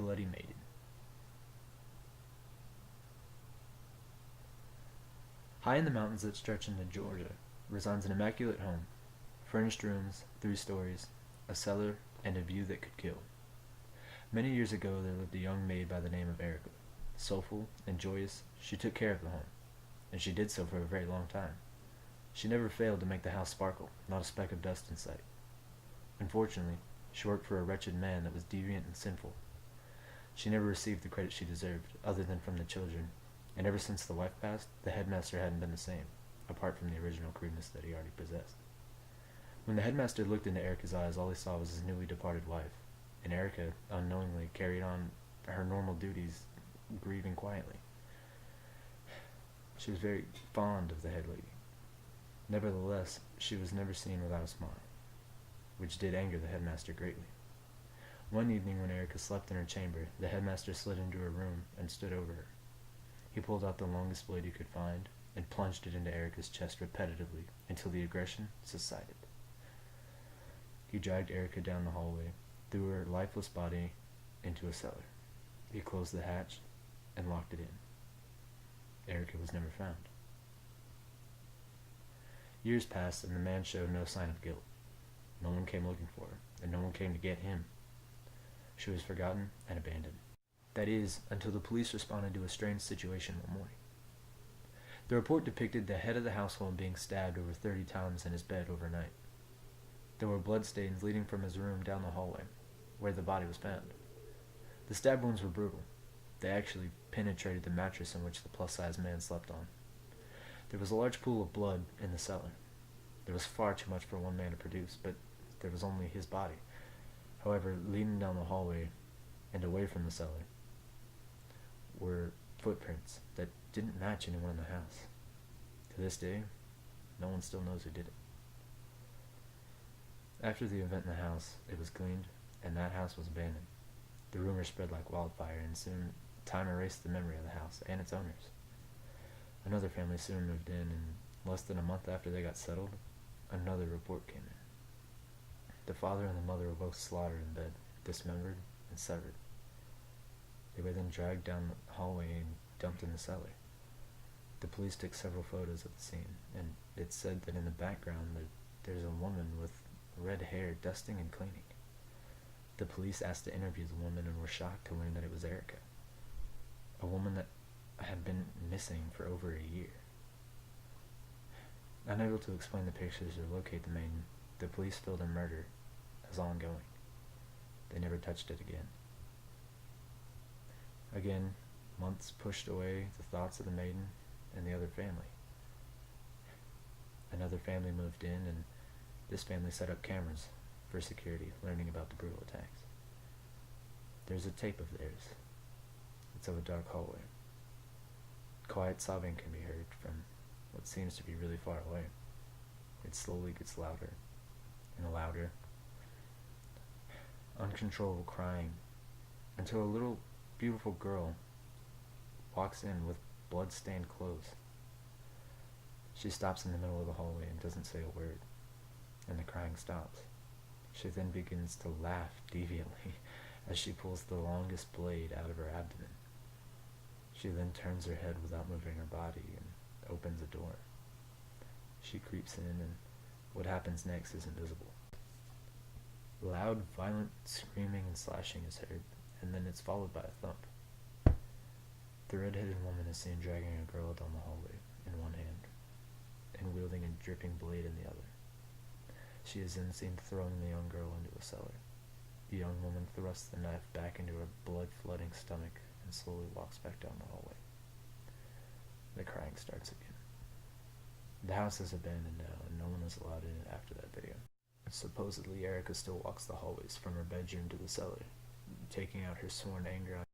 Bloody Maiden. High in the mountains that stretch into Georgia resides an immaculate home, furnished rooms, 3 stories, a cellar, and a view that could kill. Many years ago there lived a young maid by the name of Erica. Soulful and joyous, she took care of the home, and she did so for a very long time. She never failed to make the house sparkle, not a speck of dust in sight. Unfortunately, she worked for a wretched man that was deviant and sinful. She never received the credit she deserved, other than from the children, and ever since the wife passed, the headmaster hadn't been the same, apart from the original crudeness that he already possessed. When the headmaster looked into Erica's eyes, all he saw was his newly departed wife, and Erica unknowingly carried on her normal duties, grieving quietly. She was very fond of the head lady. Nevertheless, she was never seen without a smile, which did anger the headmaster greatly. One evening when Erica slept in her chamber, the headmaster slid into her room and stood over her. He pulled out the longest blade he could find and plunged it into Erica's chest repetitively until the aggression subsided. He dragged Erica down the hallway, threw her lifeless body into a cellar. He closed the hatch and locked it in. Erica was never found. Years passed and the man showed no sign of guilt. No one came looking for her, and no one came to get him. She was forgotten and abandoned. That is, until the police responded to a strange situation one morning. The report depicted the head of the household being stabbed over 30 times in his bed overnight. There were bloodstains leading from his room down the hallway, where the body was found. The stab wounds were brutal. They actually penetrated the mattress in which the plus-size man slept on. There was a large pool of blood in the cellar. There was far too much for one man to produce, but there was only his body. However, leading down the hallway and away from the cellar were footprints that didn't match anyone in the house. To this day, no one still knows who did it. After the event in the house, it was cleaned, and that house was abandoned. The rumor spread like wildfire, and soon time erased the memory of the house and its owners. Another family soon moved in, and less than a month after they got settled, another report came in. The father and the mother were both slaughtered in bed, dismembered and severed. They were then dragged down the hallway and dumped in the cellar. The police took several photos of the scene, and it said that in the background there's a woman with red hair dusting and cleaning. The police asked to interview the woman and were shocked to learn that it was Erica, a woman that had been missing for over a year. Unable to explain the pictures or locate the maiden, the police filled her murder as ongoing. They never touched it again. Again, months pushed away the thoughts of the maiden and the other family. Another family moved in, and this family set up cameras for security, learning about the brutal attacks. There's a tape of theirs. It's of a dark hallway. Quiet sobbing can be heard from what seems to be really far away. It slowly gets louder and louder. Uncontrollable crying until a little beautiful girl walks in with blood-stained clothes. She stops in the middle of the hallway and doesn't say a word, and the crying stops. She then begins to laugh deviantly as she pulls the longest blade out of her abdomen. She then turns her head without moving her body and opens a door. She creeps in, and what happens next isn't visible. Loud, violent screaming and slashing is heard, and then it's followed by a thump. The red-headed woman is seen dragging a girl down the hallway in one hand and wielding a dripping blade in the other. She is then seen throwing the young girl into a cellar. The young woman thrusts the knife back into her blood-flooding stomach and slowly walks back down the hallway. The crying starts again. The house is abandoned now, and no one is allowed in it after that video. Supposedly, Erica still walks the hallways from her bedroom to the cellar, taking out her sworn anger on